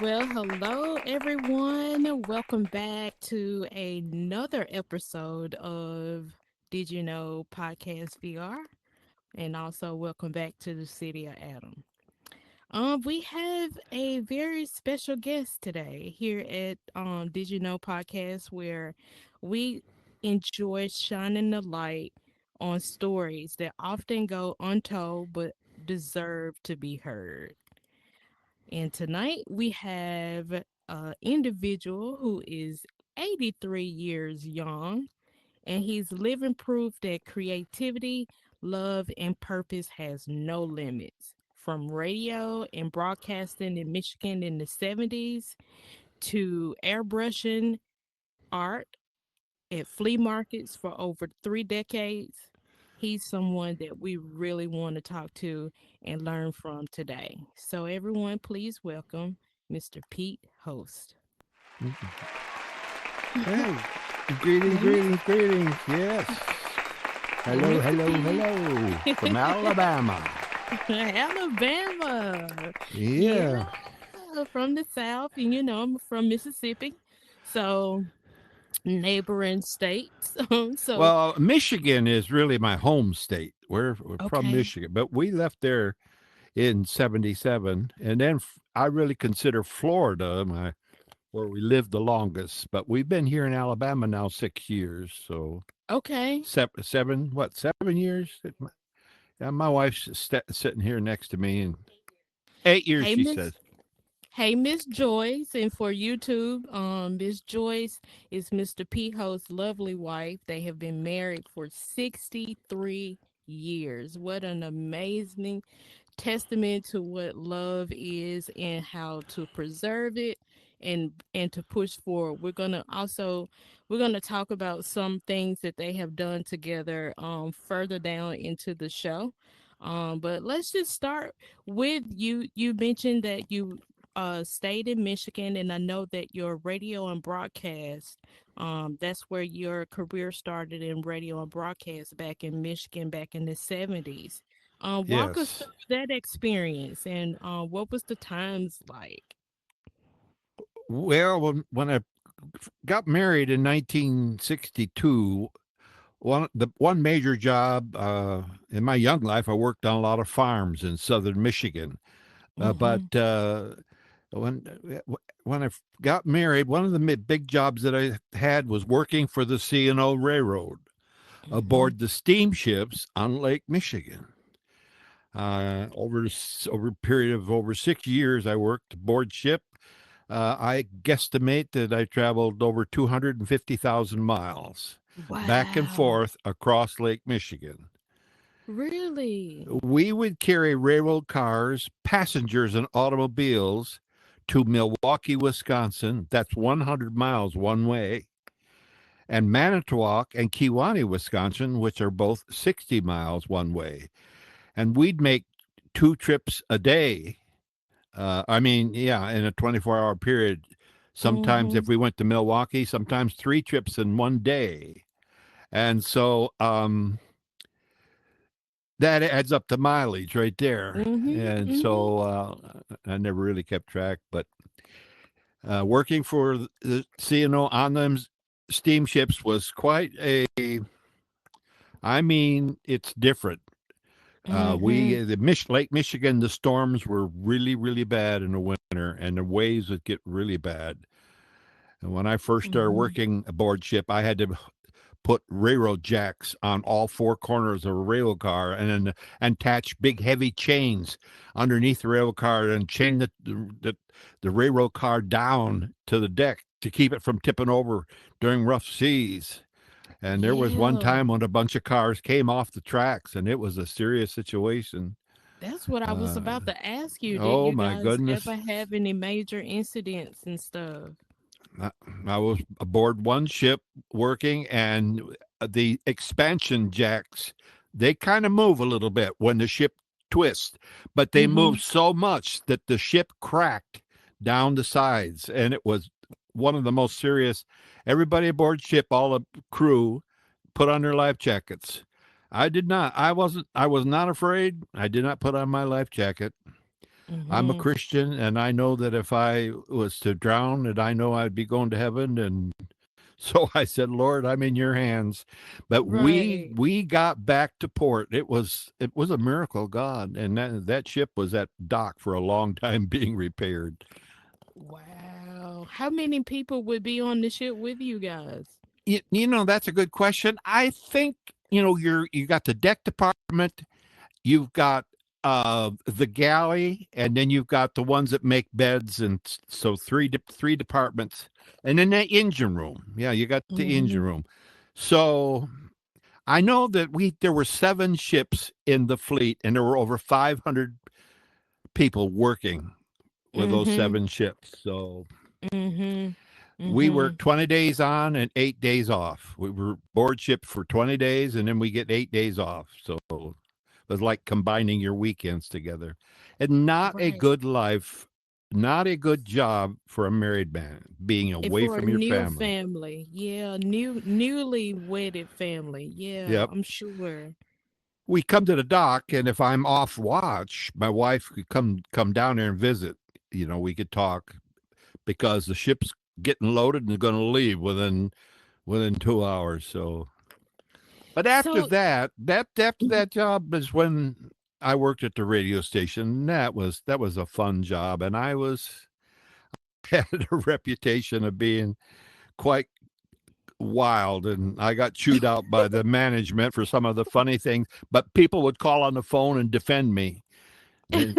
Well, hello everyone. Welcome back to another episode of Did You Know Podcast VR, and also welcome back to the City of Adam. We have a very special guest today here at Did You Know Podcast, where we enjoy shining the light on stories that often go untold but deserve to be heard. And tonight we have an individual who is 83 years young, and he's living proof that creativity, love, and purpose has no limits. From radio and broadcasting in Michigan in the 70s to airbrushing art at flea markets for over 3 decades, he's someone that we really want to talk to and learn from today. So, everyone, please welcome Mr. Pete Host. Hey, greetings, Hey, Miss, greetings, greetings. Yes. hey, Hello, Mr. hello, hello. From Pete. Alabama. Alabama. Yeah. Yeah, from the South. And I'm from Mississippi. So, neighboring states. So, Well, Michigan is really my home state. We're from okay. Michigan, but we left there in 77. And then I really consider Florida where we lived the longest. But we've been here in Alabama now 6 years. So Okay. seven, what, 7 years? Yeah, my wife's sitting here next to me, and 8 years, Hey, she Miss. says. Hey, Miss Joyce, and for YouTube, Miss Joyce is Mr. P. Host's lovely wife. They have been married for 63 years. What an amazing testament to what love is and how to preserve it and to push forward. We're gonna talk about some things that they have done together further down into the show. But let's just start with you. You mentioned that you stayed in Michigan, and I know that your radio and broadcast, that's where your career started in radio and broadcast back in Michigan back in the 70s. Walk us through Yes. that experience and what was the times like? Well, when I got married in 1962, one major job in my young life, I worked on a lot of farms in southern Michigan. But Mm-hmm. when when I got married, one of the big jobs that I had was working for the CNO Railroad Mm-hmm. aboard the steamships on Lake Michigan. Over a period of over 6 years, I worked aboard ship. I guesstimate that I traveled over 250,000 miles back and Wow. forth across Lake Michigan. Really? We would carry railroad cars, passengers, and automobiles to Milwaukee, Wisconsin. That's 100 miles one way. And Manitowoc and Kewaunee, Wisconsin, which are both 60 miles one way. And we'd make two trips a day. Yeah, in a 24-hour period. Sometimes Mm-hmm. if we went to Milwaukee, sometimes three trips in one day. And so that adds up to mileage right there. Mm-hmm. And Mm-hmm. so I never really kept track, but working for the CNO on them steamships was quite I mean, it's different. Mm-hmm. Lake Michigan, the storms were really, really bad in the winter, and the waves would get really bad. And when I first started Mm-hmm. working aboard ship, I had to put railroad jacks on all four corners of a rail car, and attach big heavy chains underneath the rail car and chain the railroad car down to the deck to keep it from tipping over during rough seas. And there was one Yeah. time when a bunch of cars came off the tracks, and it was a serious situation. That's what I was Uh, about to ask you. Did oh you my guys ever goodness. have any major incidents and stuff? I I was aboard one ship working, and the expansion jacks, they kind of move a little bit when the ship twists, but they Mm-hmm. move so much that the ship cracked down the sides, and it was one of the most serious. Everybody aboard ship, all the crew, put on their life jackets. I did not. I was not afraid. I did not put on my life jacket. I'm a Mhm. Christian, and I know that if I was to drown, and I know I'd be going to heaven, and so I said, Lord, I'm in your hands. But we Right. we got back to port. It was a miracle, God, and that ship was at dock for a long time being repaired. Wow. How many people would be on the ship with you guys? That's a good question. I think you got the deck department, you've got the galley, and then you've got the ones that make beds, and so three departments, and then the engine room. Yeah, you got the engine Mhm. room. So I know that we there were 7 ships in the fleet, and there were over 500 people working with those Mhm. 7 ships. So Mhm. we Mhm. worked 20 days on and 8 days off. We were board ship for 20 days, and then we get 8 days off. So it was like combining your weekends together. And not a Right. good life, not a good job for a married man, being And away for a from your new family. family, yeah, newly wedded family, yeah, Yep. I'm sure. We come to the dock, and if I'm off watch, my wife could come down there and visit. We could talk because the ship's getting loaded and going to leave within 2 hours. So, but after So, that job is when I worked at the radio station. That was a fun job, and I was had a reputation of being quite wild, and I got chewed out by the management for some of the funny things. But people would call on the phone and defend me. They,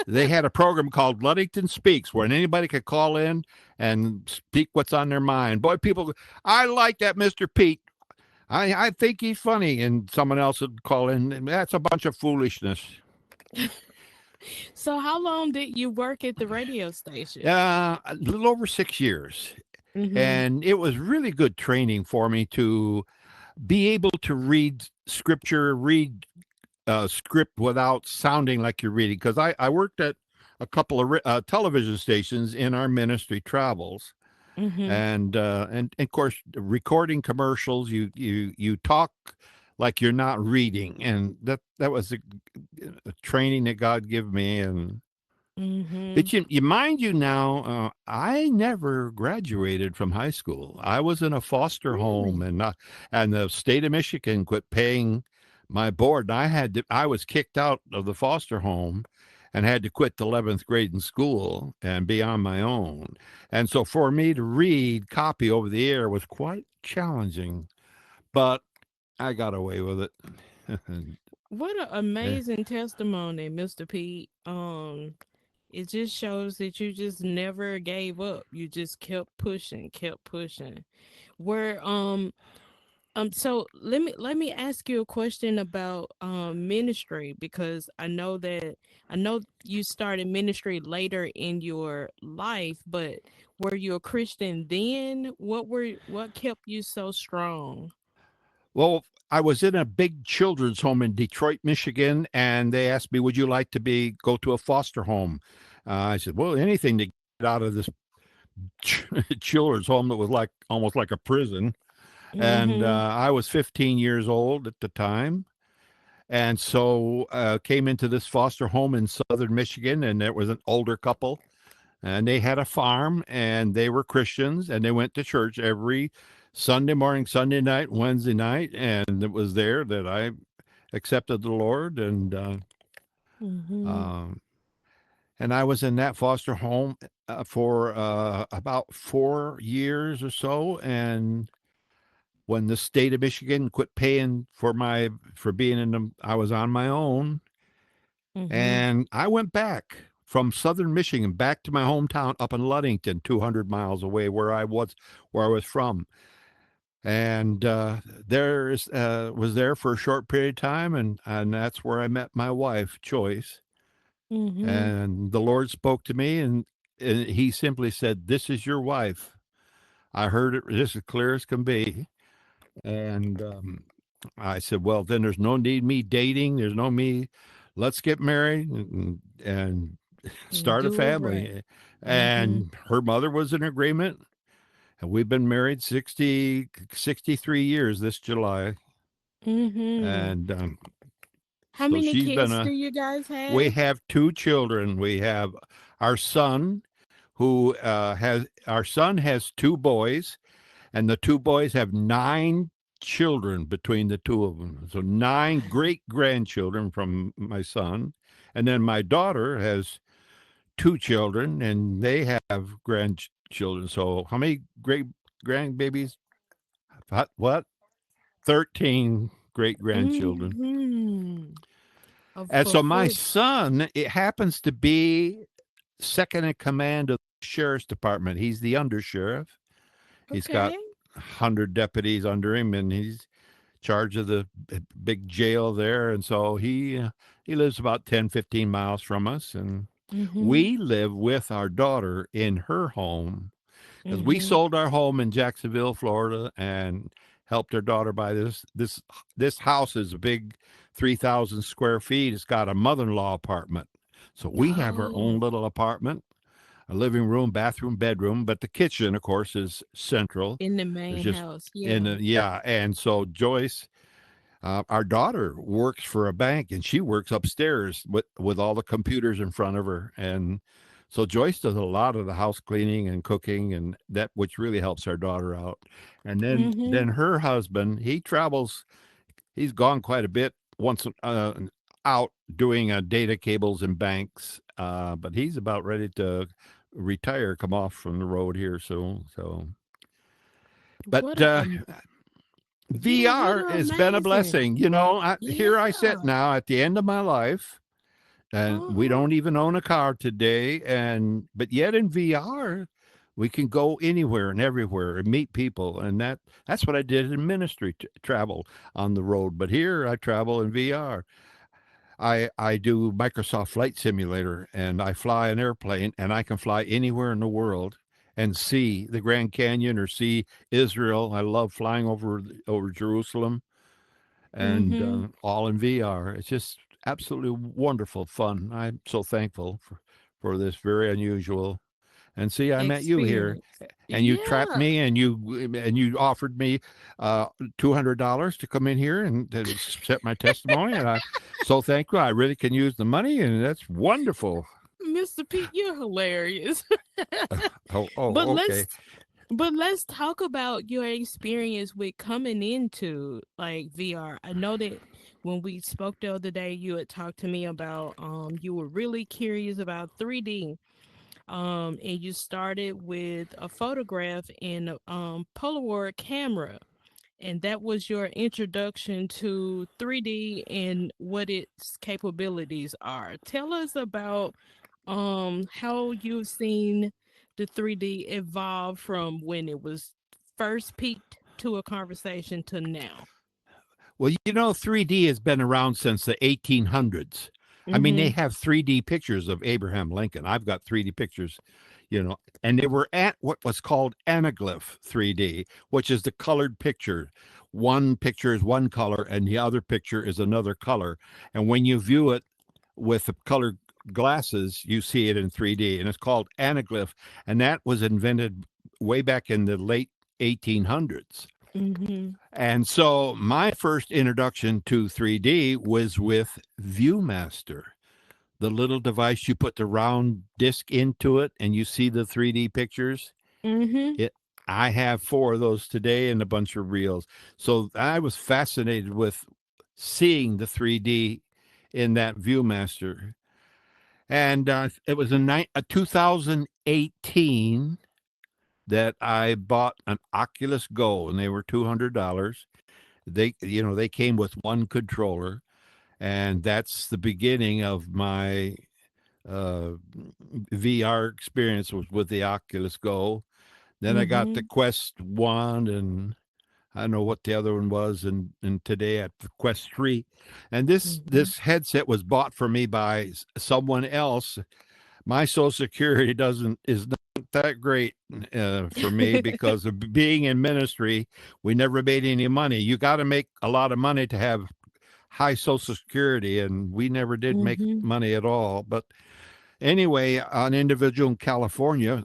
they had a program called Ludington Speaks, where anybody could call in and speak what's on their mind. Boy, people, I like that Mr. Pete. I think he's funny, and someone else would call in. That's a bunch of foolishness. so how long did you work at the radio station? A little over 6 years, Mhm. and it was really good training for me to be able to read scripture, read script without sounding like you're reading. Because I worked at a couple of television stations in our ministry travels, Mhm. and of course recording commercials. You talk like you're not reading, and that was a training that God gave me. And Mhm. but you mind you now, I never graduated from high school. I was in a foster home, Really? and the state of Michigan quit paying my board. And I was kicked out of the foster home, and had to quit the 11th grade in school and be on my own. And so for me to read copy over the air was quite challenging, but I got away with it. What an Yeah. amazing testimony, Mr. Pete. It just shows that you just never gave up. You just kept pushing, kept pushing. Where so let me ask you a question about ministry, because I know you started ministry later in your life, but were you a Christian then? What kept you so strong? Well, I was in a big children's home in Detroit, Michigan, and they asked me, "Would you like to be go to a foster home?" I said, "Well, anything to get out of this children's home that was like almost like a prison." And Mhm. I was 15 years old at the time, and so came into this foster home in southern Michigan, and there was an older couple, and they had a farm, and they were Christians, and they went to church every Sunday morning, Sunday night, Wednesday night, and it was there that I accepted the Lord, Mhm. um, and I was in that foster home for about 4 years or so. And when the state of Michigan quit paying for being in them, I was on my own, Mhm. and I went back from southern Michigan back to my hometown up in Ludington, 200 miles away, where I was from. And there was there for a short period of time, and that's where I met my wife, Joyce. Mhm. And the Lord spoke to me, and He simply said, "This is your wife." I heard it just as clear as can be, and I said, "Well, then there's no need me dating. There's no me. Let's get married and start a Do it right. family." Mhm. And her mother was in agreement, and we've been married 63 years this July. Mhm. And How So many she's been kids do a. you guys We have? have two children. We have our son, who has our son has two boys, and the two boys have nine children between the two of them. So nine great grandchildren from my son, and then my daughter has two children, and they have grandchildren. So how many great grandbabies? What? 13 great grandchildren. Mm-hmm. And For so my four. son, it happens to be second in command of the sheriff's department. He's the undersheriff. He's got Okay. 100 deputies under him, and he's charge of the big jail there. And so he lives about 10, 15 miles from us. And Mm-hmm. we live with our daughter in her home because we Mm-hmm. sold our home in Jacksonville, Florida, and helped our daughter buy this house is a big 3,000 square feet. It's got a mother-in-law apartment. So we have our own Oh, little apartment, a living room, bathroom, bedroom, but the kitchen, of course, is central. in the There's main just house. in Yeah. yeah, and so Joyce, our daughter, works for a bank, and she works upstairs with all the computers in front of her, and so Joyce does a lot of the house cleaning and cooking, and that which really helps our daughter out. And then Mm-hmm. her husband, he travels. He's gone quite a bit once out doing data cables and banks, but he's about ready to retire, come off from the road here soon. So, but What a yeah, what VR a has been a amazing. blessing. You know, here I sit Yeah. now at the end of my life, and we Uh-huh. don't even own a car today. And but yet in VR, we can go anywhere and everywhere and meet people, and that's what I did in ministry, travel on the road. But here I travel in VR. I do Microsoft Flight Simulator, and I fly an airplane, and I can fly anywhere in the world and see the Grand Canyon or see Israel. I love flying over Jerusalem, and Mm-hmm. all in VR. It's just absolutely wonderful fun. I'm so thankful for this very unusual. And see, I met you here, Experience. and you trapped Yeah. me, and you offered me $200 to come in here and to set my testimony, and I so thankful. I really can use the money, and that's wonderful. Mr. Pete, you're hilarious. But Okay. let's talk about your experience with coming into like VR. I know that when we spoke the other day, you had talked to me about you were really curious about 3D. And you started with a photograph in a Polaroid camera, and that was your introduction to 3D and what its capabilities are. Tell us about how you've seen the 3D evolve from when it was first peaked to a conversation to now. Well, you know, 3D has been around since the 1800s. I mean, they Mhm. have 3D pictures of Abraham Lincoln. I've got 3D pictures, and they were at what was called anaglyph 3D, which is the colored picture. One picture is one color, and the other picture is another color. And when you view it with the colored glasses, you see it in 3D, and it's called anaglyph. And that was invented way back in the late 1800s. Mhm. And so my first introduction to 3D was with ViewMaster, the little device you put the round disc into it and you see the 3D pictures. Mhm. It I have four of those today and a bunch of reels. So I was fascinated with seeing the 3D in that ViewMaster. And it was in 2018 that I bought an Oculus Go, and they were $200. They came with one controller, and that's the beginning of my uh, VR experience was with the Oculus Go. Then I got the Mhm. Quest One, and I don't know what the other one was, and today at the Quest 3. And this Mhm. this headset was bought for me by someone else. My Social Security doesn't is not that great for me because of being in ministry. We never made any money. You got to make a lot of money to have high Social Security, and we never did make Mhm. money at all. But anyway, an individual in California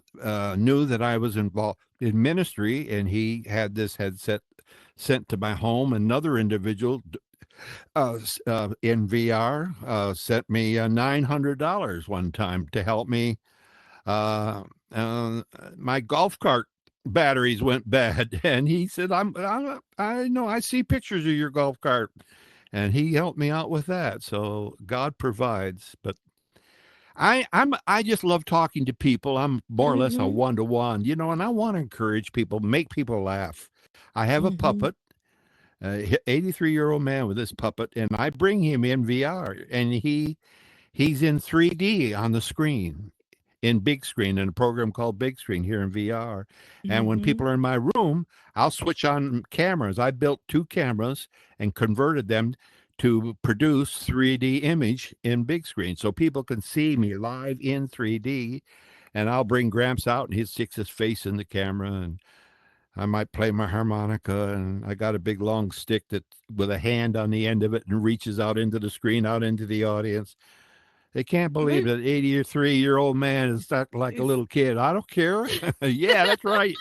knew that I was involved in ministry, and he had this headset sent to my home. Another individual in VR sent me $900 one time to help me. Uh, my golf cart batteries went bad, and he said, I know, I see pictures of your golf cart," and he helped me out with that. So God provides, but I just love talking to people. I'm more or less a Mhm. one to one, and I want to encourage people, make people laugh. I have a Mhm. puppet, 83-year-old man with this puppet, and I bring him in VR, and he's in 3D on the screen, in big screen, in a program called Big Screen here in VR. And when Mhm. people are in my room, I'll switch on cameras. I built two cameras and converted them to produce 3D image in big screen so people can see me live in 3D. And I'll bring Gramps out and he sticks his face in the camera, and I might play my harmonica, and I got a big long stick that with a hand on the end of it and reaches out into the screen, out into the audience. They can't believe Re- that 83-year-old man is acting like a it's- little kid. I don't care. Yeah, that's right.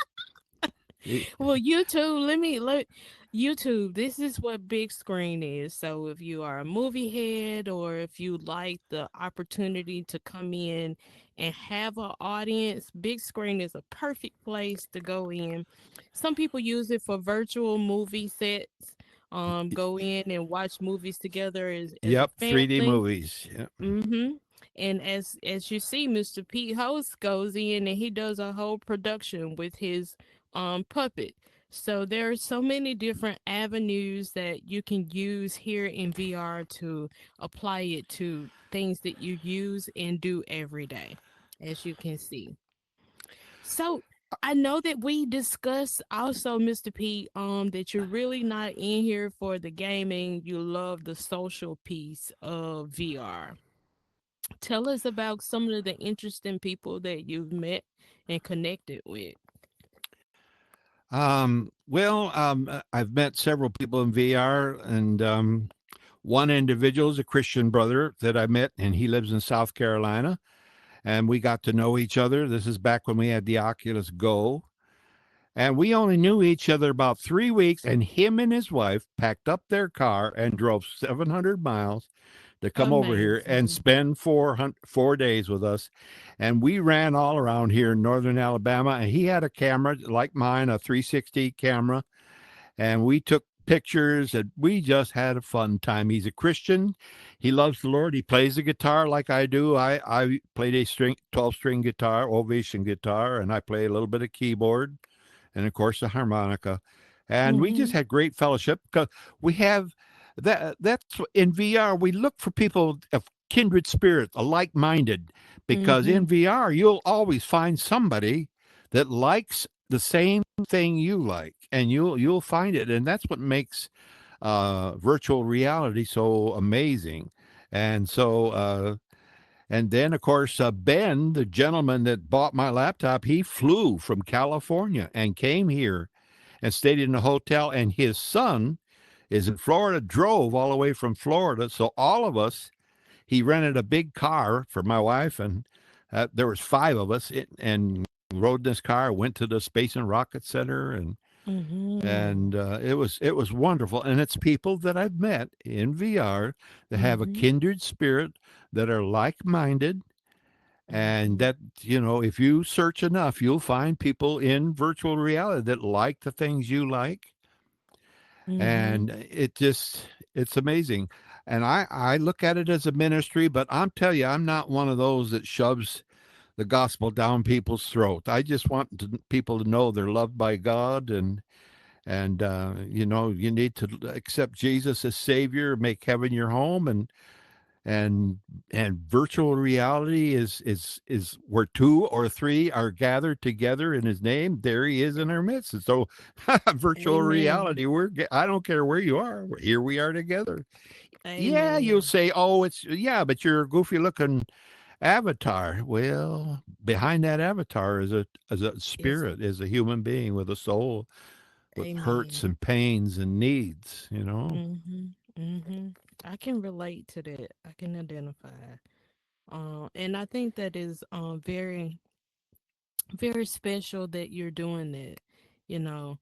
Well, YouTube, let YouTube, this is what big screen is. So if you are a movie head or if you like the opportunity to come in and have an audience, big screen is a perfect place to go in. Some people use it for virtual movie sets. Go in and watch movies together as a Yep, 3D family. movies. Yep. Mm-hmm. And as you see, Mr. Pete Host goes in and he does a whole production with his puppet. So there are so many different avenues that you can use here in VR to apply it to things that you use and do every day, as you can see. So I know that we discussed also, Mr. Pete, that you're really not in here for the gaming. You love the social piece of VR. Tell us about some of the interesting people that you've met and connected with. I've met several people in VR, and one individual is a Christian brother that I met, and he lives in South Carolina, and we got to know each other. This is back when we had the Oculus Go. And we only knew each other about 3 weeks, and him and his wife packed up their car and drove 700 miles to come over here and Amazing. spend 4 days with us. And we ran all around here in northern Alabama. And he had a camera like mine, a 360 camera, and we took pictures and we just had a fun time. He's a Christian. He loves the Lord. He plays the guitar like I do. I played a 12-string guitar, ovation guitar, and I play a little bit of keyboard and of course the harmonica. And we just Mhm. had great fellowship because we have that's in VR. We look for people of kindred spirit, like-minded, because in Mhm. VR you'll always find somebody that likes the same thing you like, and you'll find it, and that's what makes virtual reality so amazing. And so and then, of course, Ben, the gentleman that bought my laptop, he flew from California and came here and stayed in a hotel. And his son is in Florida, drove all the way from Florida. So all of us, he rented a big car for my wife, and there was five of us, and rode this car, went to the Space and Rocket Center, Mhm. and it was wonderful. And it's people that I've met in VR that have a Mhm. kindred spirit, that are like-minded, and Mhm. that, if you search enough, you'll find people in virtual reality that like the things you like. Mhm. And it's amazing. And I look at it as a ministry, but I'm tell you, I'm not one of those that shoves the gospel down people's throat. I just want people to know they're loved by God, and you need to accept Jesus as Savior, make heaven your home, and and virtual reality is where two or three are gathered together in his name, there he is in our midst. And so virtual Amen. reality, I don't care where you are, here we are together. Yeah, you'll Amen. say, oh, it's, yeah, but you're a goofy looking avatar. Well, behind that avatar is a Is spirit, is a human being with a soul, with hurts amen. and pains and needs. Mhm. Mhm. I can relate to that. I can identify. And I think that is very very special that you're doing that. You know,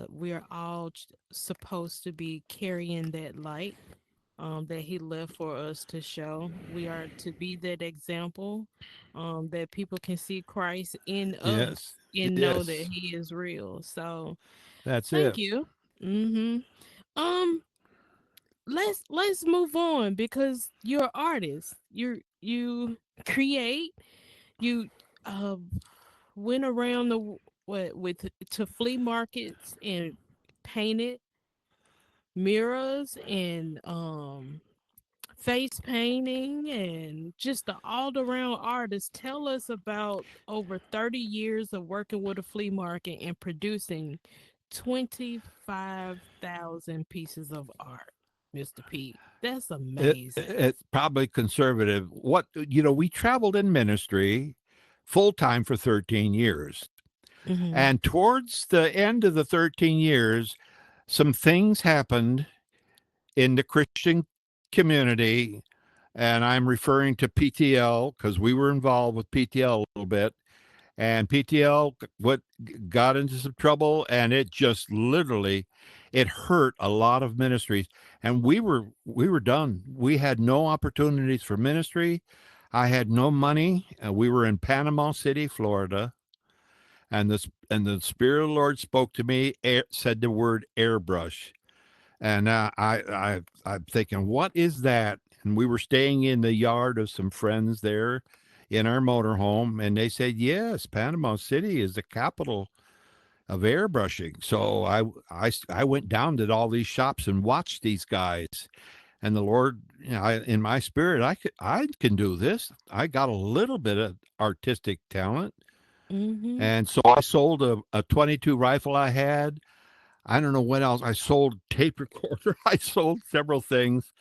we are all supposed to be carrying that light. that he left for us to show. We are to be that example, that people can see Christ in us Yes. and know that Yes. he is real. So That's thank it. you. Mm-hmm. Um, let's move on because you're an artist. You create. You uh went around the what with to flea markets and painted mirrors and face painting and just the all around artist. Tell us about over 30 years of working with a flea market and producing 25,000 pieces of art, Mr. Pete. That's amazing. It's probably conservative. What, we traveled in ministry full time for 13 years. Mm-hmm. And towards the end of the 13 years, some things happened in the Christian community. And I'm referring to PTL because we were involved with PTL a little bit. And PTL got into some trouble, and it just literally it hurt a lot of ministries. And we were done. We had no opportunities for ministry. I had no money. We were in Panama City, Florida, and the Spirit of the Lord spoke to me, said the word airbrush, and I'm thinking, what is that? And we were staying in the yard of some friends there in our motorhome, and they said, yes, Panama City is the capital of airbrushing. So I went down to all these shops and watched these guys. And the Lord, in my spirit, I can do this. I got a little bit of artistic talent. Mm-hmm. And so I sold a 22 rifle I had. I don't know what else. I sold tape recorder. I sold several things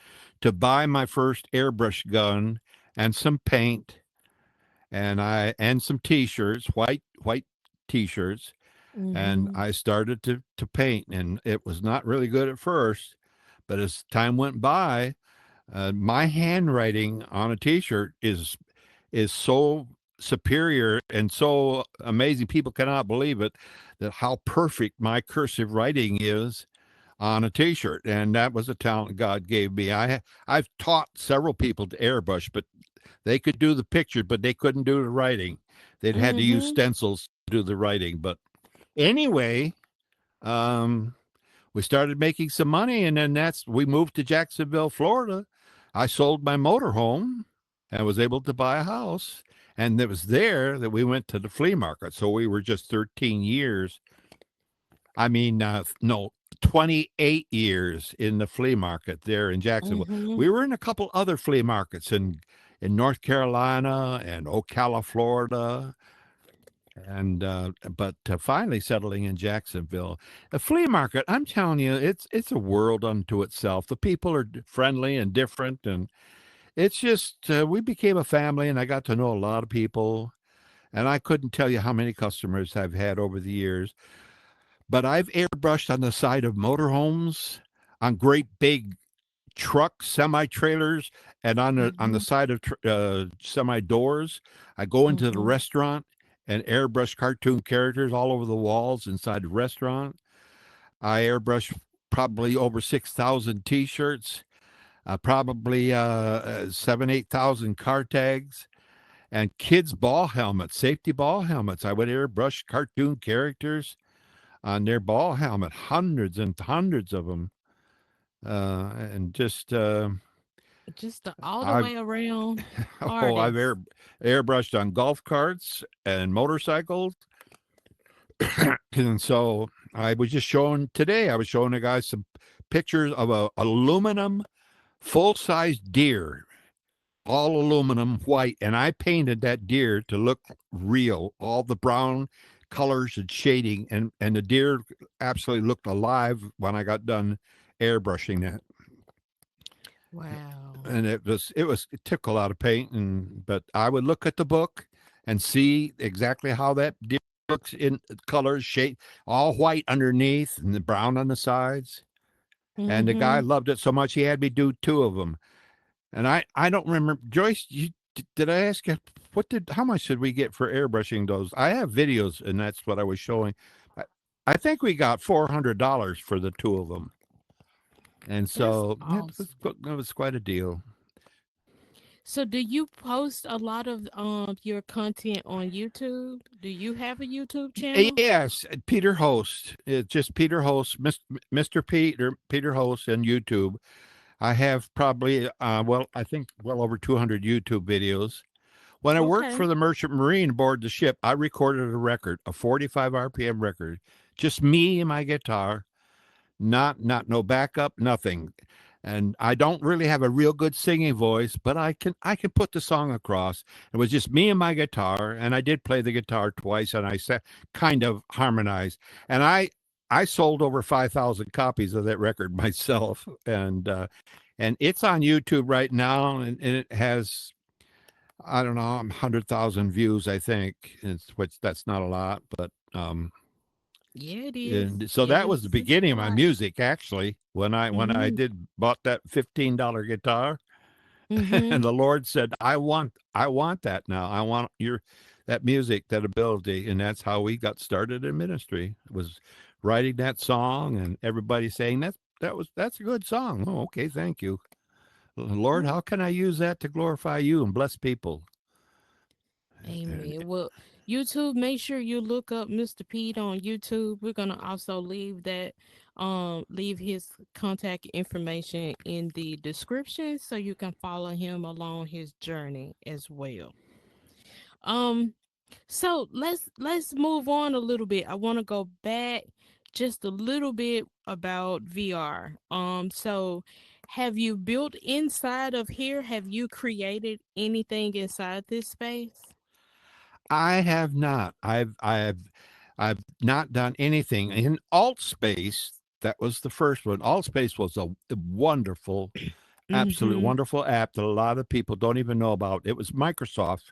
to buy my first airbrush gun and some paint and some t-shirts, white t-shirts, and Mm-hmm. I started to paint, and it was not really good at first, but as time went by, my handwriting on a t-shirt is so superior and so amazing. People cannot believe it, that how perfect my cursive writing is on a t-shirt. And that was a talent God gave me. I've taught several people to airbrush, but they could do the picture, but they couldn't do the writing. They'd had to use Mm-hmm. stencils to do the writing. But anyway, um, we started making some money, and then we moved to Jacksonville, Florida. I sold my motorhome and was able to buy a house. And it was there that we went to the flea market. So we were just 13 years. I mean, no, 28 years in the flea market there in Jacksonville. Mm-hmm. We were in a couple other flea markets in North Carolina and Ocala, Florida, and but finally settling in Jacksonville. A flea market, I'm telling you, it's a world unto itself. The people are friendly and different, and it's just we became a family, and I got to know a lot of people. And I couldn't tell you how many customers I've had over the years. But I've airbrushed on the side of motorhomes, on great big trucks, semi trailers, and on the Mm-hmm. side of semi doors. I go into the Mm-hmm. restaurant and airbrush cartoon characters all over the walls inside the restaurant. I airbrush probably over 6,000 T-shirts, probably 7,000 8,000 car tags, and kids' ball helmets, safety ball helmets. I would airbrush cartoon characters on their ball helmet, hundreds and hundreds of them, and just Just the all the I've way around I've artist. airbrushed on golf carts and motorcycles, and so I was just showing today. I was showing the guys some pictures of a aluminum full size deer, all aluminum white, and I painted that deer to look real. All the brown colors and shading, and the deer absolutely looked alive when I got done airbrushing that. Wow. And it took a lot of paint, and but I would look at the book and see exactly how that deer looks in colors, shade, all white underneath and the brown on the sides. And the guy Mm-hmm. loved it so much he had me do two of them. And I don't remember, Joyce. Did I ask you how much did we get for airbrushing those? I have videos, and that's what I was showing. I, I think we got $400 for the two of them. And That's so awesome. it was quite a deal. So do you post a lot of your content on YouTube? Do you have a YouTube channel? Yes, Peter Host. It's just Peter Host, Mr. Peter Host on YouTube. I have probably, I think well over 200 YouTube videos. When I worked Okay. for the Merchant Marine aboard the ship, I recorded a record, a 45 RPM record, just me and my guitar, not no backup, nothing. And I don't really have a real good singing voice, but I can put the song across. It was just me and my guitar, and I did play the guitar twice, and kind of harmonized. And I sold over 5,000 copies of that record myself, and it's on YouTube right now, and it has, I don't know, 100,000 views. I think it's which that's not a lot, but Yeah, it is. and so that was the It's beginning a of my lot. music, actually. When I Mhm. did bought that $15 guitar, and Mhm. the Lord said, I want that now. I want your that music, that ability," and that's how we got started in ministry. Was writing that song, and everybody saying that's a good song. Oh, okay, thank you, Lord. Well, How can I use that to glorify you and bless people? And amen. Well, YouTube, make sure you look up Mr. Pete on YouTube. We're gonna also leave his contact information in the description so you can follow him along his journey as well. Um, so let's move on a little bit. I want to go back just a little bit about VR. So have you built inside of here? Have you created anything inside this space? I have not. I've not done anything in alt space. That was the first one. Alt space was a wonderful, absolute Mm-hmm. wonderful app that a lot of people don't even know about. It was Microsoft,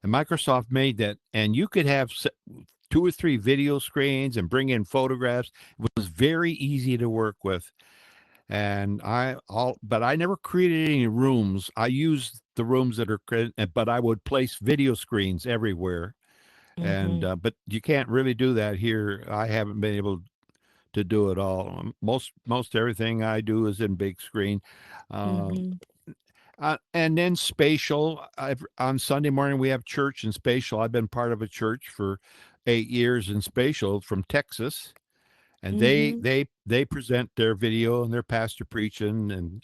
and Microsoft made that, and you could have two or three video screens and bring in photographs. It was very easy to work with, and but I never created any rooms. I used the rooms that are, but I would place video screens everywhere, and Mm-hmm. but you can't really do that here. I haven't been able to do it all. Most everything I do is in big screen. Um, Mm-hmm. and then spatial. On Sunday morning we have church and spatial. I've been part of a church for 8 years in spatial from Texas, and they Mm-hmm. they they present their video and their pastor preaching, and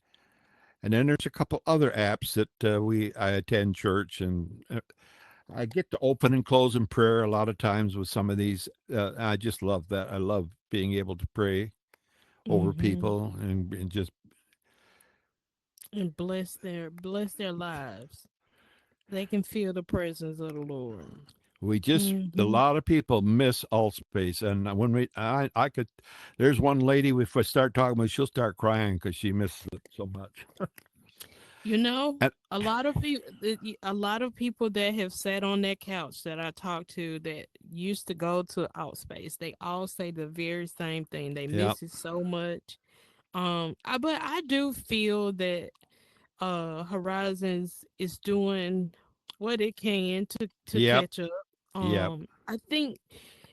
then there's a couple other apps that I attend church, and I get to open and close in prayer a lot of times with some of these. I just love that. I love being able to pray over Mm-hmm. people, and just And bless their lives. They can feel the presence of the Lord. we just a Mm-hmm. lot of people miss alt space, and when I could, there's one lady, if I start talking with, she'll start crying because she misses it so much. You know, And a lot of people that have sat on that couch that I talked to that used to go to Outspace, they all say the very same thing. They yeah, miss it so much. But I do feel that Horizons is doing what it can to yep, catch up. yep, I think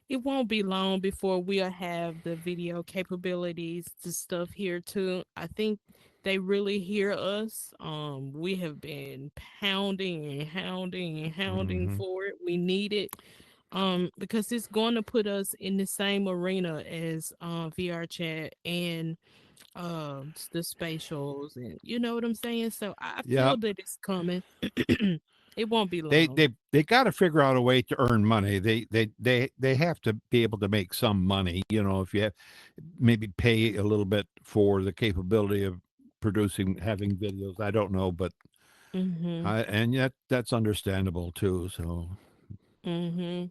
it won't be long before we'll have the video capabilities to stuff here too. I think they really hear us. We have been pounding and hounding and hounding hmm for it. We need it. Because it's going to put us in the same arena as VR chat and the spatials, and you know what I'm saying. So I feel yep. that it's coming. It won't be They long. they they got to figure out a way to earn money. They have to be able to make some money. If you have, maybe pay a little bit for the capability of producing, having videos. I don't know, but Mhm. and yet that's understandable too. So, Mhm.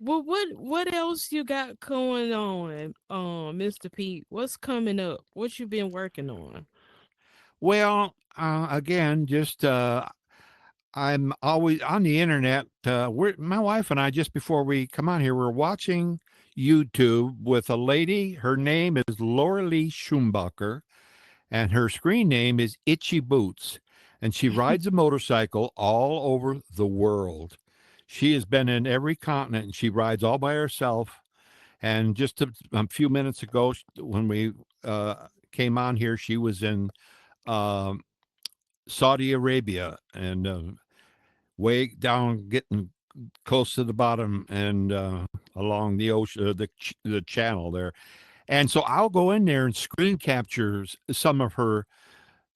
Well, what else you got going on, Mr. Pete? What's coming up? What you been working on? well, again, just I'm always on the internet. My wife and I, just before we come on here, we're watching YouTube with a lady. Her name is Laura Lee Schumbacher, and her screen name is Itchy Boots, and she rides a motorcycle all over the world. She has been in every continent, and she rides all by herself. And just a few minutes ago, when we came on here, she was in um, Saudi Arabia and way down, getting close to the bottom and along the ocean, the channel there. And so I'll go in there and screen capture some of her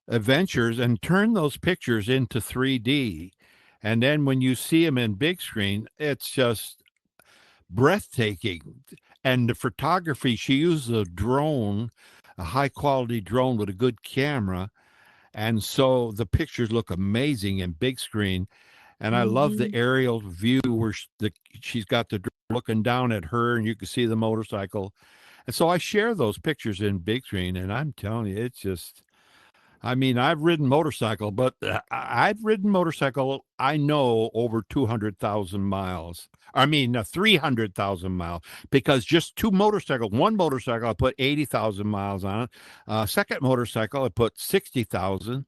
adventures and turn those pictures into 3D. And then when you see them in big screen, it's just breathtaking. And the photography, she used a drone, a high quality drone with a good camera. And so the pictures look amazing in big screen. And I love the Mhm. aerial view where she's got the drone looking down at her and you can see the motorcycle. And so I share those pictures in big screen. And I'm telling you, it's just, I mean, I've ridden motorcycle, but I've ridden motorcycle, I know, over 200,000 miles. I mean, 300,000 miles, because just one motorcycle, I put 80,000 miles on it. Second motorcycle, I put 60,000.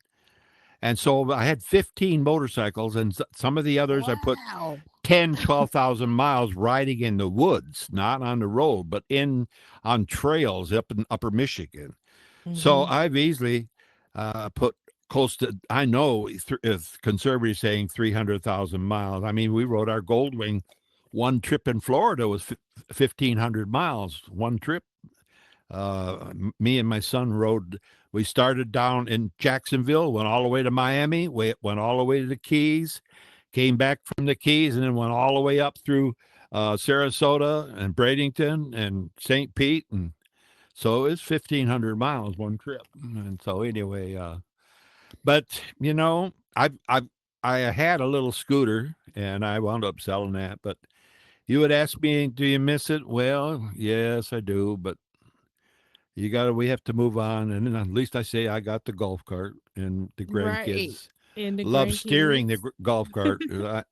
And so I had 15 motorcycles, and some of the others I put Wow. 10, 12,000 miles riding in the woods, not on the road, but on trails up in upper Michigan. So Mhm. I've easily put close to, I know, if conservatives saying 300,000 miles. I mean, we rode our Goldwing. One trip in Florida was 1,500 miles, one trip. Me and my son rode. We started down in Jacksonville, went all the way to Miami, went all the way to the Keys, came back from the Keys, and then went all the way up through Sarasota and Bradenton and St. Pete, and so it's 1,500 miles one trip. And so anyway, but I had a little scooter and I wound up selling that. But you would ask me, do you miss it? Well, yes, I do. But we have to move on. And then at least I say I got the golf cart, and the Right. grandkids And the love steering the grandkids. golf cart. My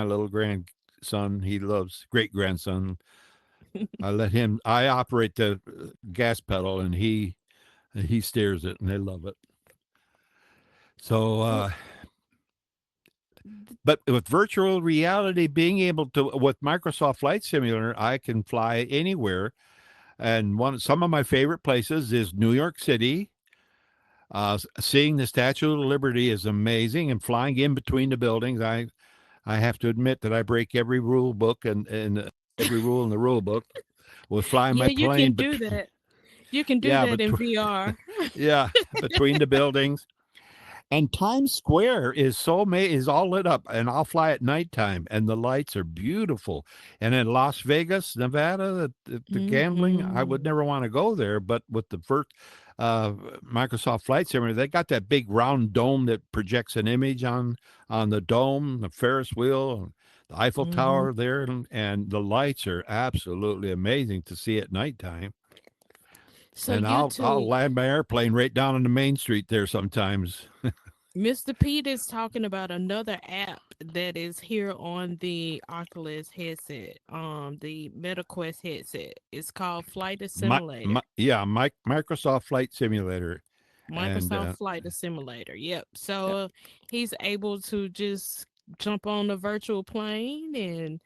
little grandson, he loves, great grandson. I operate the gas pedal, and he steers it, and they love it. So, Well, but with virtual reality, being able to, with Microsoft Flight Simulator, I can fly anywhere. And some of my favorite places is New York City. Seeing the Statue of Liberty is amazing, and flying in between the buildings. I have to admit that I break every rule book and every rule in the rule book with flying yeah, my you can plane. But do that. You can do yeah, that but in VR. yeah, between the buildings. And Times Square is all lit up, and I'll fly at nighttime, and the lights are beautiful. And in Las Vegas, Nevada, the gambling, I would Mhm. never want to go there. But with the first Microsoft Flight Simulator, they got that big round dome that projects an image on the dome, the Ferris wheel, the Eiffel Mhm. Tower there, and the lights are absolutely amazing to see at nighttime. So And you I'll two, land my airplane right down on the main street there sometimes. Mr. Pete is talking about another app that is here on the Oculus headset, the MetaQuest headset. It's called Flight Simulator. Microsoft Flight Simulator, and Microsoft Flight Simulator. Yep. So he's able to just jump on the virtual plane and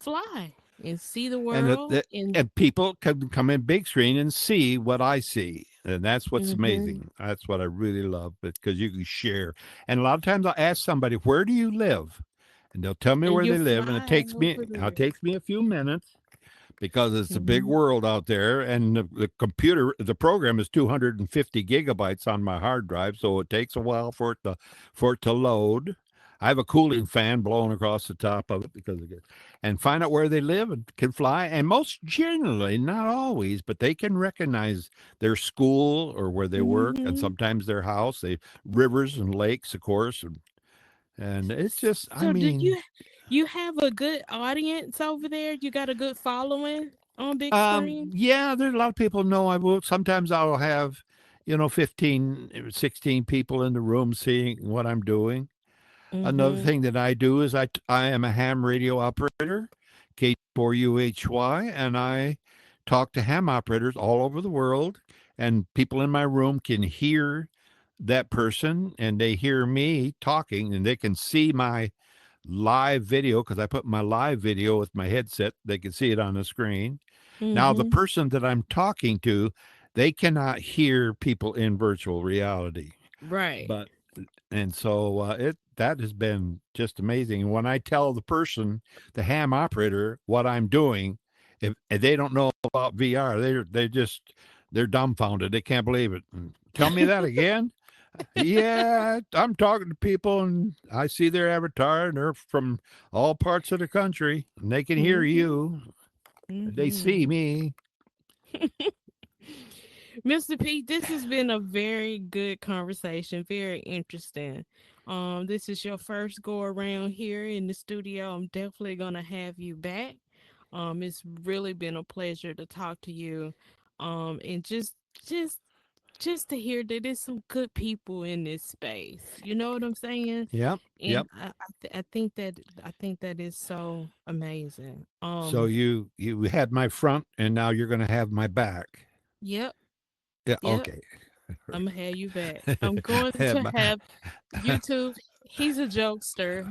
fly and see the and world and and people can come in big screen and see what I see, and that's what's mhm. amazing. That's what I really love, because you can share. And a lot of times I'll ask somebody, "Where do you live?" And they'll tell me And where you they live, and fly over it there. takes me a few minutes, because it's a big Mhm. world out there, and the program is 250 gigabytes on my hard drive, so it takes a while for it to load. I have a cooling fan blowing across the top of it, and find out where they live and can fly. And most generally, not always, but they can recognize their school or where they work, and Mhm. sometimes their house. They rivers and lakes, of course, and it's just, I So do mean, you have a good audience over there? You got a good following on big screen? yeah, there's a lot of people know I will. Sometimes I'll have, 15, 16 people in the room seeing what I'm doing. Another Mhm. thing that I do is I am a ham radio operator, K4UHY, and I talk to ham operators all over the world. And people in my room can hear that person, and they hear me talking, and they can see my live video, because I put my live video with my headset. They can see it on the screen. Now, the Mhm. person that I'm talking to, they cannot hear people in virtual reality. Right. But and so it that has been just amazing. And when I tell the person, the ham operator, what I'm doing, if they don't know about VR, they're dumbfounded. They can't believe it. Tell me that again. Yeah, I'm talking to people and I see their avatar and they're from all parts of the country and they can hear Mhm. you. They see Mhm. me. Mr. Pete, this has been a very good conversation, very interesting. This is your first go around here in the studio. I'm definitely gonna have you back. It's really been a pleasure to talk to you. And just just to hear that there's some good people in this space. You know what I'm saying? Yep. And Yep. I think that is so amazing. So you had my front and now you're going to have my back. Yep, Yeah, yep. okay. I'm gonna have you back. I'm going to My- have YouTube. He's a jokester.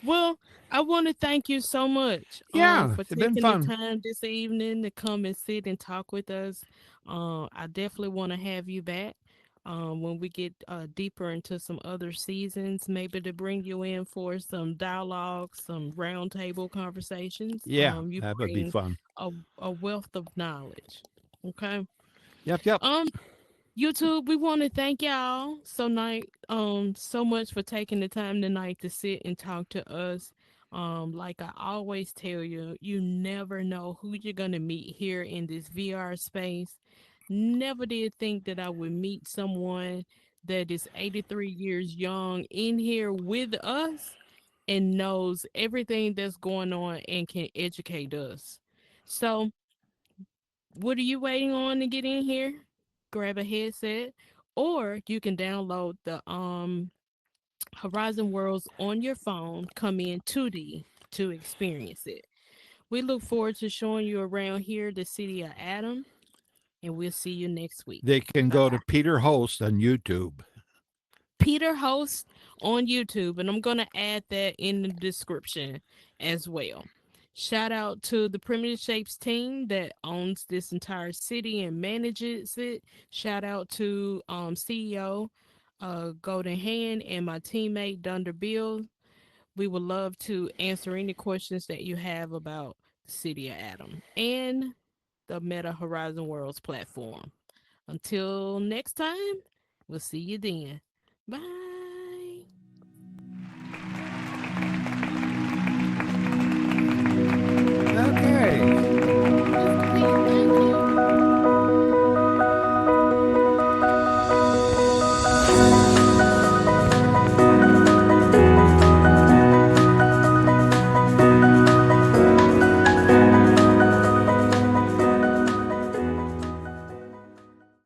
Well, I want to thank you so much yeah, for it's been taking the fun. time this evening to come and sit and talk with us. I definitely want to have you back when we get deeper into some other seasons, maybe to bring you in for some dialogue, some roundtable conversations. Yeah, You that would be bring fun. a, a wealth of knowledge. Okay. Yep, yep. Um, YouTube, we want to thank y'all so much for taking the time tonight to sit and talk to us. Like I always tell you, you never know who you're gonna meet here in this VR space. Never did think that I would meet someone that is 83 years young in here with us and knows everything that's going on and can educate us. So what are you waiting on to get in here? Grab a headset, or you can download the Horizon Worlds on your phone. Come in 2D to experience it. We look forward to showing you around here, the city of Adam, and we'll see you next week. They can Bye go bye. to Peter Host on YouTube. Peter hosts on YouTube, and I'm going to add that in the description as well. Shout out to the Primitive Shapes team that owns this entire city and manages it. Shout out to CEO Golden Hand and my teammate Dunder Bill. We would love to answer any questions that you have about the city of Adam and the Meta Horizon Worlds platform. Until next time, we'll see you then. Bye.